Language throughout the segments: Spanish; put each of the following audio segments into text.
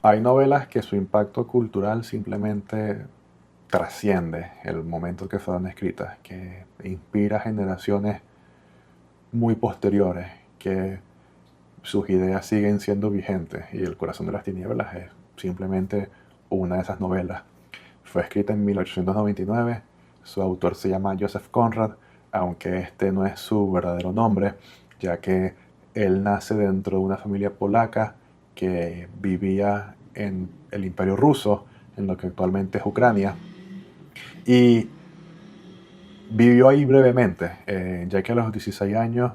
Hay novelas que su impacto cultural simplemente trasciende el momento que fueron escritas, que inspira a generaciones muy posteriores, que sus ideas siguen siendo vigentes y El corazón de las tinieblas es simplemente una de esas novelas. Fue escrita en 1899, su autor se llama Joseph Conrad, aunque este no es su verdadero nombre, ya que él nace dentro de una familia polaca que vivía en el Imperio Ruso, en lo que actualmente es Ucrania, y vivió ahí brevemente, ya que a los 16 años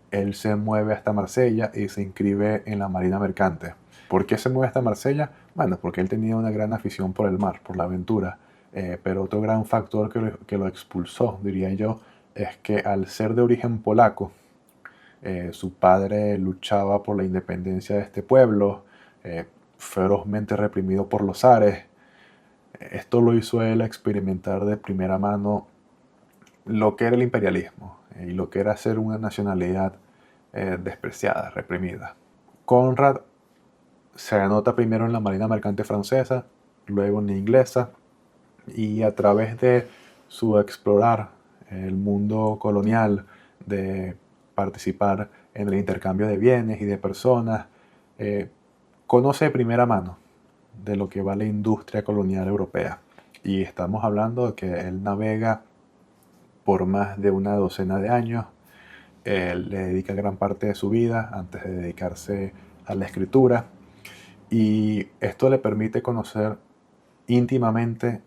él se mueve hasta Marsella y se inscribe en la Marina Mercante. ¿Por qué se mueve hasta Marsella? Bueno, porque él tenía una gran afición por el mar, por la aventura. Pero otro gran factor que lo expulsó, diría yo, es que al ser de origen polaco, su padre luchaba por la independencia de este pueblo, ferozmente reprimido por los zares. Esto lo hizo él experimentar de primera mano lo que era el imperialismo y lo que era ser una nacionalidad despreciada, reprimida. Conrad se anota primero en la Marina Mercante francesa, luego en la inglesa, y a través de su explorar el mundo colonial, de participar en el intercambio de bienes y de personas, eh, conoce de primera mano de lo que va la industria colonial europea. Y estamos hablando de que él navega por más de una docena de años. Él le dedica gran parte de su vida antes de dedicarse a la escritura y esto le permite conocer íntimamente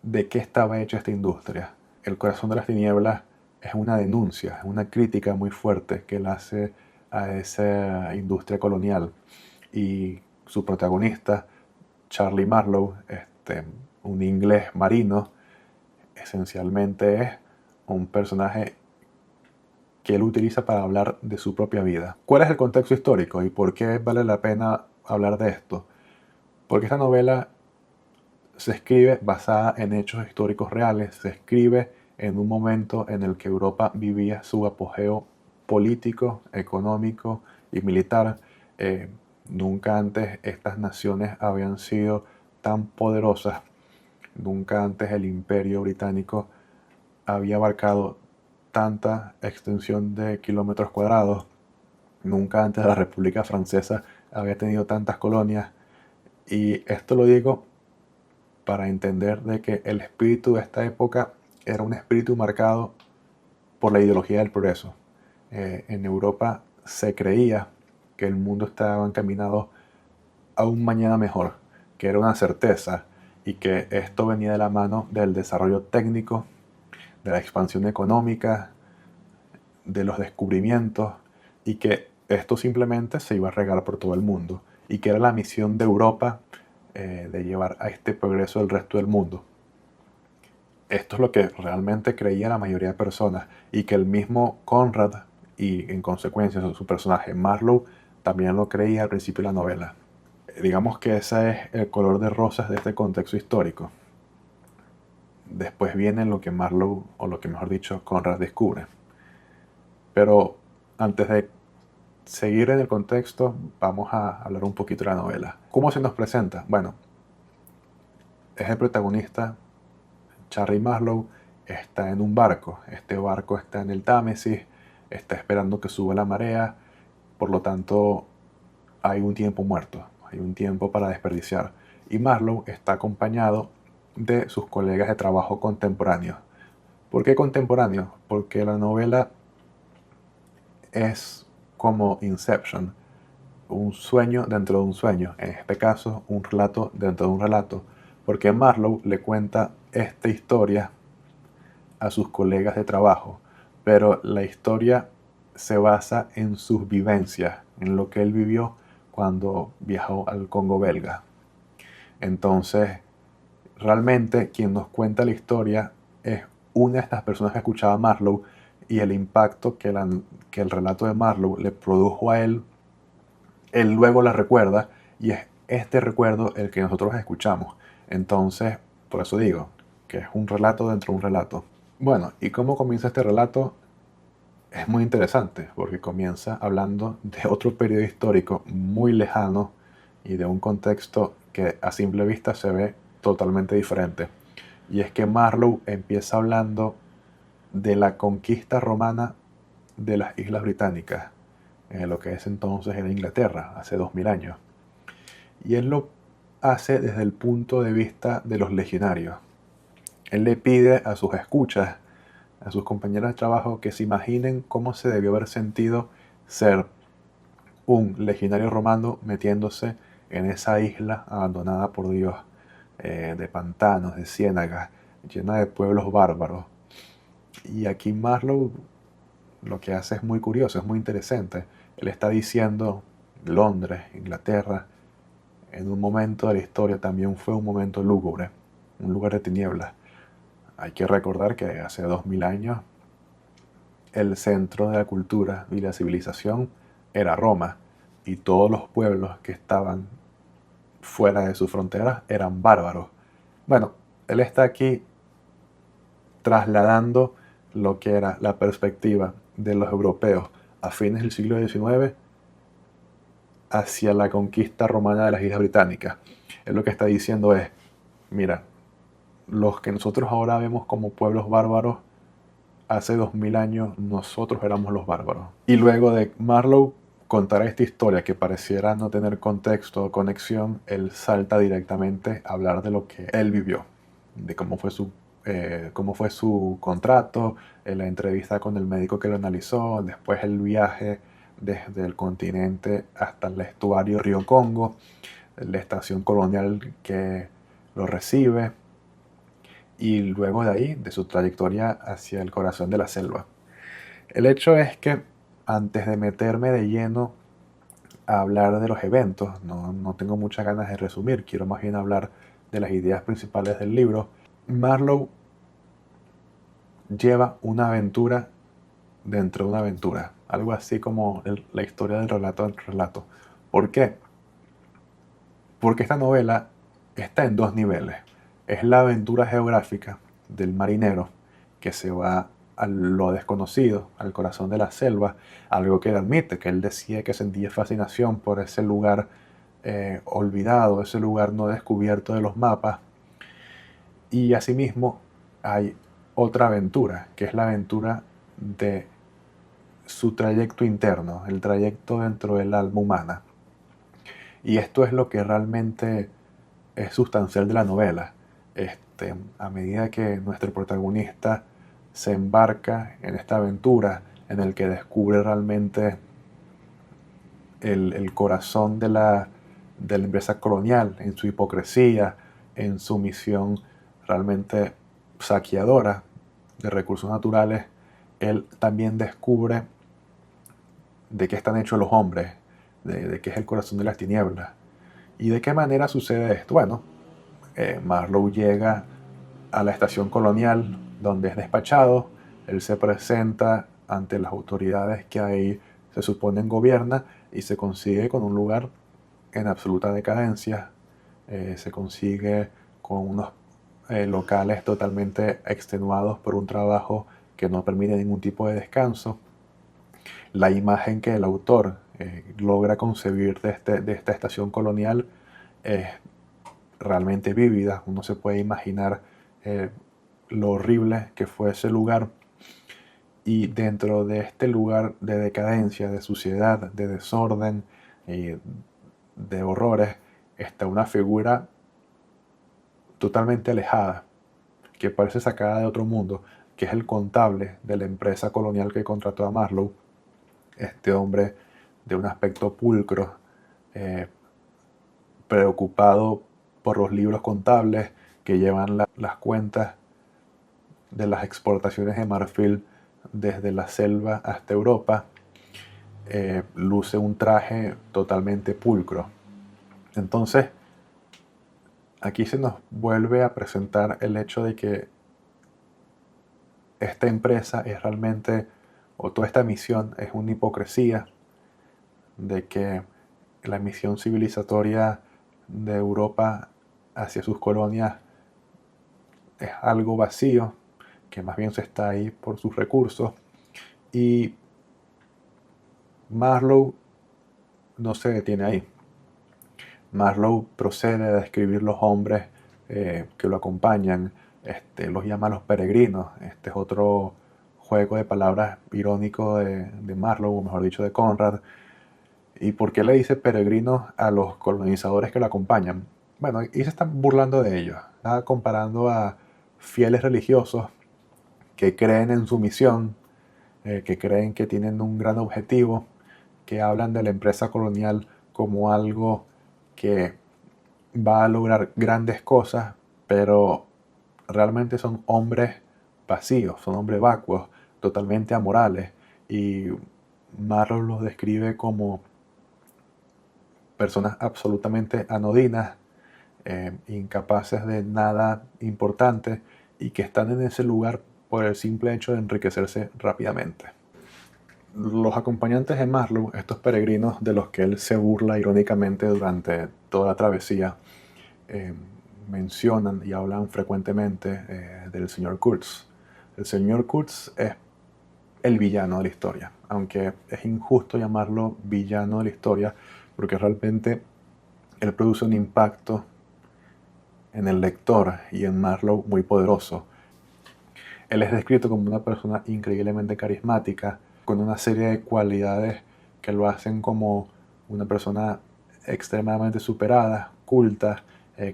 de qué estaba hecha esta industria. El corazón de las tinieblas es una denuncia, es una crítica muy fuerte que él hace a esa industria colonial y su protagonista, Charlie Marlowe, un inglés marino, esencialmente es un personaje que él utiliza para hablar de su propia vida. ¿Cuál es el contexto histórico y por qué vale la pena hablar de esto? Porque esta novela se escribe basada en hechos históricos reales, se escribe en un momento en el que Europa vivía su apogeo político, económico y militar. Eh, Nunca antes estas naciones habían sido tan poderosas, nunca antes el imperio británico había abarcado tanta extensión de kilómetros cuadrados. Nunca antes la República Francesa había tenido tantas colonias. Y esto lo digo para entender de que el espíritu de esta época era un espíritu marcado por la ideología del progreso. En Europa se creía que el mundo estaba encaminado a un mañana mejor, que era una certeza y que esto venía de la mano del desarrollo técnico, de la expansión económica, de los descubrimientos y que esto simplemente se iba a regar por todo el mundo y que era la misión de Europa de llevar a este progreso del resto del mundo. Esto es lo que realmente creía la mayoría de personas y que el mismo Conrad y en consecuencia su personaje Marlowe también lo creía al principio de la novela. Digamos que ese es el color de rosas de este contexto histórico. Después viene lo que Marlowe, o lo que mejor dicho, Conrad descubre. Pero antes de seguir en el contexto, vamos a hablar un poquito de la novela. ¿Cómo se nos presenta? Bueno, es el protagonista, Charlie Marlowe, está en un barco. Este barco está en el Támesis, está esperando que suba la marea, por lo tanto hay un tiempo muerto, hay un tiempo para desperdiciar. Y Marlowe está acompañado de sus colegas de trabajo contemporáneos. ¿Por qué contemporáneos? Porque la novela es como Inception, un sueño dentro de un sueño, en este caso un relato dentro de un relato, porque Marlowe le cuenta esta historia a sus colegas de trabajo, pero la historia se basa en sus vivencias, en lo que él vivió cuando viajó al Congo belga. Entonces, realmente quien nos cuenta la historia es una de estas personas que escuchaba a Marlowe y el impacto que el relato de Marlowe le produjo a él luego la recuerda y es este recuerdo el que nosotros escuchamos. Entonces, por eso digo que es un relato dentro de un relato. Bueno, ¿y cómo comienza este relato? Es muy interesante porque comienza hablando de otro periodo histórico muy lejano y de un contexto que a simple vista se ve totalmente diferente. Y es que Marlowe empieza hablando de la conquista romana de las Islas Británicas, en lo que es entonces era Inglaterra, hace 2000 años. Y él lo hace desde el punto de vista de los legionarios. Él le pide a sus escuchas, a sus compañeros de trabajo, que se imaginen cómo se debió haber sentido ser un legionario romano metiéndose en esa isla abandonada por Dios, de pantanos, de ciénagas, llena de pueblos bárbaros. Y aquí Marlowe lo que hace es muy curioso, es muy interesante. Él está diciendo Londres, Inglaterra, en un momento de la historia también fue un momento lúgubre, un lugar de tinieblas. Hay que recordar que hace 2000 años el centro de la cultura y la civilización era Roma, y todos los pueblos que estaban fuera de sus fronteras eran bárbaros. Bueno, él está aquí trasladando lo que era la perspectiva de los europeos a fines del siglo XIX hacia la conquista romana de las Islas Británicas. Él lo que está diciendo es, mira, los que nosotros ahora vemos como pueblos bárbaros, hace 2000 años nosotros éramos los bárbaros. Y luego de Marlowe contar esta historia que pareciera no tener contexto o conexión, él salta directamente a hablar de lo que él vivió, de cómo fue su contrato, la entrevista con el médico que lo analizó, después el viaje desde el continente hasta el estuario Río Congo, la estación colonial que lo recibe, y luego de ahí, de su trayectoria hacia el corazón de la selva. El hecho es que antes de meterme de lleno a hablar de los eventos, no tengo muchas ganas de resumir, quiero más bien hablar de las ideas principales del libro. Marlowe lleva una aventura dentro de una aventura, algo así como la historia del relato del relato. ¿Por qué? Porque esta novela está en dos niveles. Es la aventura geográfica del marinero que se va a lo desconocido, al corazón de la selva, algo que él admite, que él decía que sentía fascinación por ese lugar olvidado, ese lugar no descubierto de los mapas. Y asimismo hay otra aventura, que es la aventura de su trayecto interno, el trayecto dentro del alma humana. Y esto es lo que realmente es sustancial de la novela. A medida que nuestro protagonista se embarca en esta aventura, en el que descubre realmente el corazón de la empresa colonial, en su hipocresía, en su misión realmente saqueadora de recursos naturales, él también descubre de qué están hechos los hombres, de qué es el corazón de las tinieblas. ¿Y de qué manera sucede esto? Bueno, Marlowe llega a la estación colonial donde es despachado, él se presenta ante las autoridades que ahí se suponen gobierna y se consigue con un lugar en absoluta decadencia, se consigue con unos locales totalmente extenuados por un trabajo que no permite ningún tipo de descanso. La imagen que el autor logra concebir de esta estación colonial es realmente vívida. Uno se puede imaginar lo horrible que fue ese lugar. Y dentro de este lugar de decadencia, de suciedad, de desorden y de horrores, está una figura totalmente alejada, que parece sacada de otro mundo, que es el contable de la empresa colonial que contrató a Marlowe. Este hombre de un aspecto pulcro, eh, preocupado por los libros contables que llevan las cuentas de las exportaciones de marfil desde la selva hasta Europa, luce un traje totalmente pulcro. Entonces, aquí se nos vuelve a presentar el hecho de que esta empresa es realmente, o toda esta misión es una hipocresía, de que la misión civilizatoria de Europa hacia sus colonias es algo vacío, que más bien se está ahí por sus recursos. Y Marlowe no se detiene ahí. Marlowe procede a describir los hombres que lo acompañan, los llama los peregrinos. Este es otro juego de palabras irónico de Marlowe, o mejor dicho de Conrad. ¿Y por qué le dice peregrinos a los colonizadores que lo acompañan? Bueno, y se están burlando de ellos. Está comparando a fieles religiosos que creen en su misión, que creen que tienen un gran objetivo, que hablan de la empresa colonial como algo que va a lograr grandes cosas, pero realmente son hombres vacíos, son hombres vacuos, totalmente amorales. Y Marlowe los describe como personas absolutamente anodinas, incapaces de nada importante y que están en ese lugar por el simple hecho de enriquecerse rápidamente. Los acompañantes de Marlowe, estos peregrinos de los que él se burla irónicamente durante toda la travesía, eh, mencionan y hablan frecuentemente del señor Kurtz. El señor Kurtz es el villano de la historia, aunque es injusto llamarlo villano de la historia porque realmente él produce un impacto en el lector y en Marlowe muy poderoso. Él es descrito como una persona increíblemente carismática, con una serie de cualidades que lo hacen como una persona extremadamente superada, culta,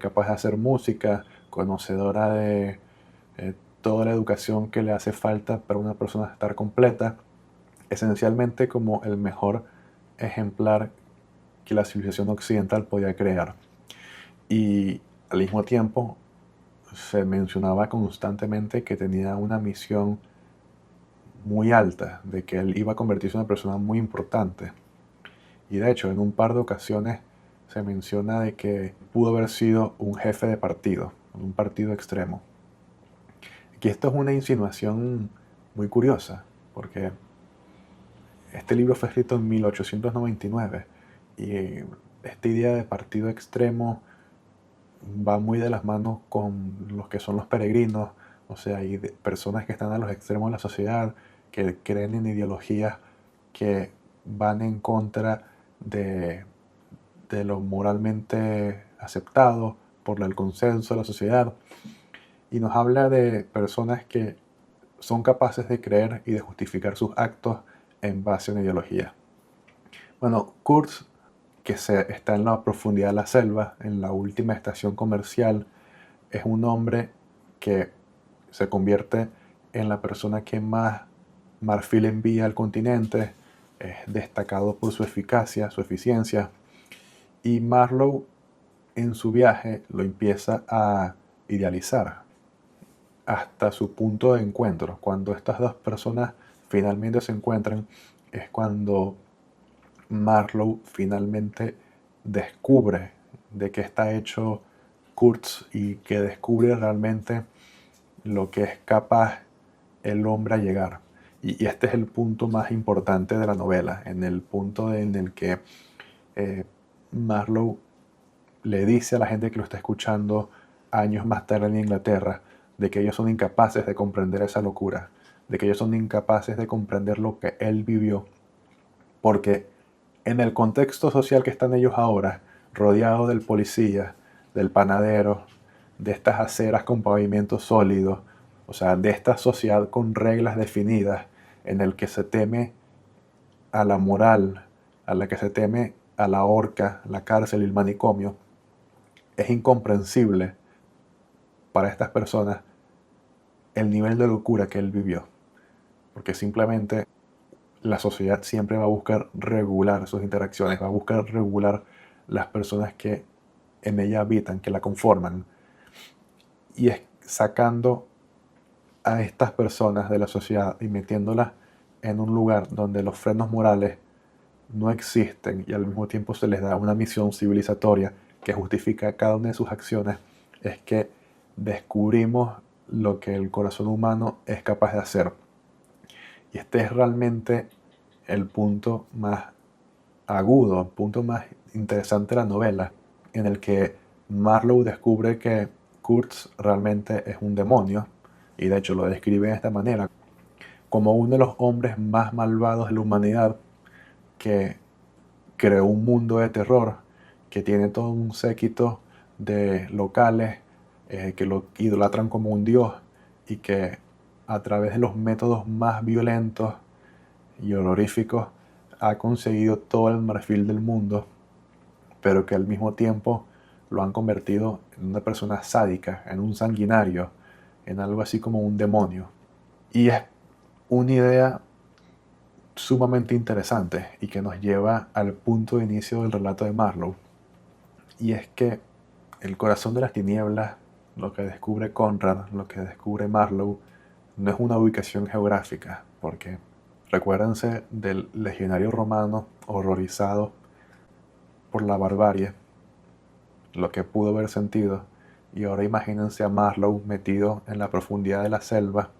capaz de hacer música, conocedora de toda la educación que le hace falta para una persona estar completa, esencialmente como el mejor ejemplar que la civilización occidental podía crear. Y al mismo tiempo se mencionaba constantemente que tenía una misión muy alta, de que él iba a convertirse en una persona muy importante. Y de hecho, en un par de ocasiones se menciona de que pudo haber sido un jefe de partido, un partido extremo. Y esto es una insinuación muy curiosa, porque este libro fue escrito en 1899 y esta idea de partido extremo va muy de las manos con los que son los peregrinos, o sea, hay personas que están a los extremos de la sociedad, que creen en ideologías que van en contra de, de lo moralmente aceptado por el consenso de la sociedad, y nos habla de personas que son capaces de creer y de justificar sus actos en base a una ideología. Bueno, Kurtz, que está en la profundidad de la selva, en la última estación comercial, es un hombre que se convierte en la persona que más marfil envía al continente, es destacado por su eficacia, su eficiencia, y Marlowe en su viaje lo empieza a idealizar hasta su punto de encuentro. Cuando estas dos personas finalmente se encuentran, es cuando Marlowe finalmente descubre de qué está hecho Kurtz y que descubre realmente lo que es capaz el hombre a llegar. Y este es el punto más importante de la novela, en el punto en el que Marlowe le dice a la gente que lo está escuchando años más tarde en Inglaterra de que ellos son incapaces de comprender esa locura, de que ellos son incapaces de comprender lo que él vivió, porque en el contexto social que están ellos ahora, rodeados del policía, del panadero, de estas aceras con pavimento sólido, o sea, de esta sociedad con reglas definidas, en el que se teme a la moral, a la que se teme a la horca, la cárcel y el manicomio, es incomprensible para estas personas el nivel de locura que él vivió, porque simplemente la sociedad siempre va a buscar regular sus interacciones, va a buscar regular las personas que en ella habitan, que la conforman, y es sacando a estas personas de la sociedad y metiéndolas en un lugar donde los frenos morales no existen y al mismo tiempo se les da una misión civilizatoria que justifica cada una de sus acciones, es que descubrimos lo que el corazón humano es capaz de hacer. Y este es realmente el punto más agudo, el punto más interesante de la novela, en el que Marlowe descubre que Kurtz realmente es un demonio, y de hecho lo describe de esta manera, como uno de los hombres más malvados de la humanidad, que creó un mundo de terror, que tiene todo un séquito de locales que lo idolatran como un dios y que a través de los métodos más violentos y horroríficos ha conseguido todo el marfil del mundo, pero que al mismo tiempo lo han convertido en una persona sádica, en un sanguinario, en algo así como un demonio. Y es una idea sumamente interesante y que nos lleva al punto de inicio del relato de Marlowe. Y es que el corazón de las tinieblas, lo que descubre Conrad, lo que descubre Marlowe, no es una ubicación geográfica, porque recuérdense del legionario romano horrorizado por la barbarie, lo que pudo haber sentido, y ahora imagínense a Marlowe metido en la profundidad de la selva,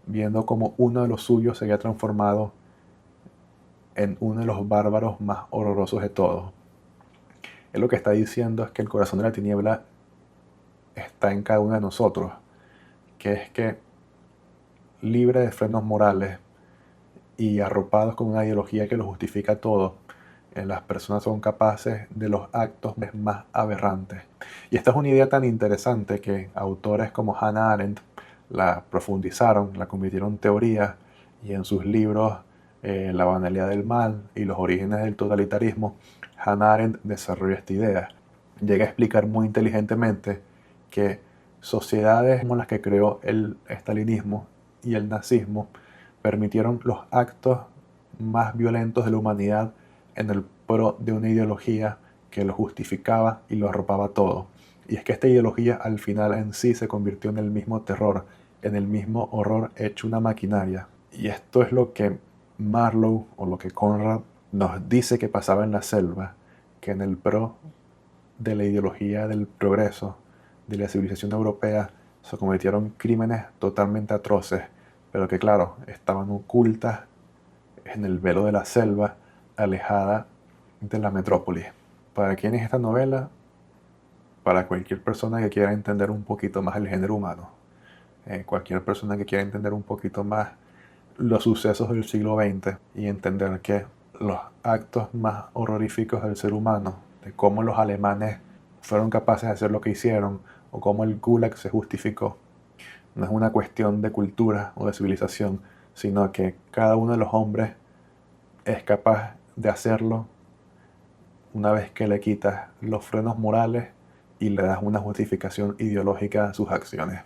viendo como uno de los suyos se había transformado en uno de los bárbaros más horrorosos de todos. Él lo que está diciendo es que el corazón de la tiniebla está en cada uno de nosotros, que es que libre de frenos morales y arropados con una ideología que lo justifica todo, las personas son capaces de los actos más aberrantes. Y esta es una idea tan interesante que autores como Hannah Arendt la profundizaron, la convirtieron en teoría, y en sus libros La banalidad del mal y los orígenes del totalitarismo, Hannah Arendt desarrolla esta idea. Llega a explicar muy inteligentemente que sociedades como las que creó el estalinismo y el nazismo permitieron los actos más violentos de la humanidad en el pro de una ideología que lo justificaba y lo arropaba todo. Y es que esta ideología al final en sí se convirtió en el mismo terror, en el mismo horror hecho una maquinaria. Y esto es lo que Marlowe o lo que Conrad nos dice que pasaba en la selva, que en el pro de la ideología del progreso, de la civilización europea, se cometieron crímenes totalmente atroces, pero que claro, estaban ocultas en el velo de la selva, alejada de la metrópoli. ¿Para quién es esta novela? Para cualquier persona que quiera entender un poquito más el género humano. Cualquier persona que quiera entender un poquito más los sucesos del siglo XX y entender que los actos más horroríficos del ser humano, de cómo los alemanes fueron capaces de hacer lo que hicieron o cómo el Gulag se justificó, no es una cuestión de cultura o de civilización, sino que cada uno de los hombres es capaz de hacerlo una vez que le quitas los frenos morales y le das una justificación ideológica a sus acciones.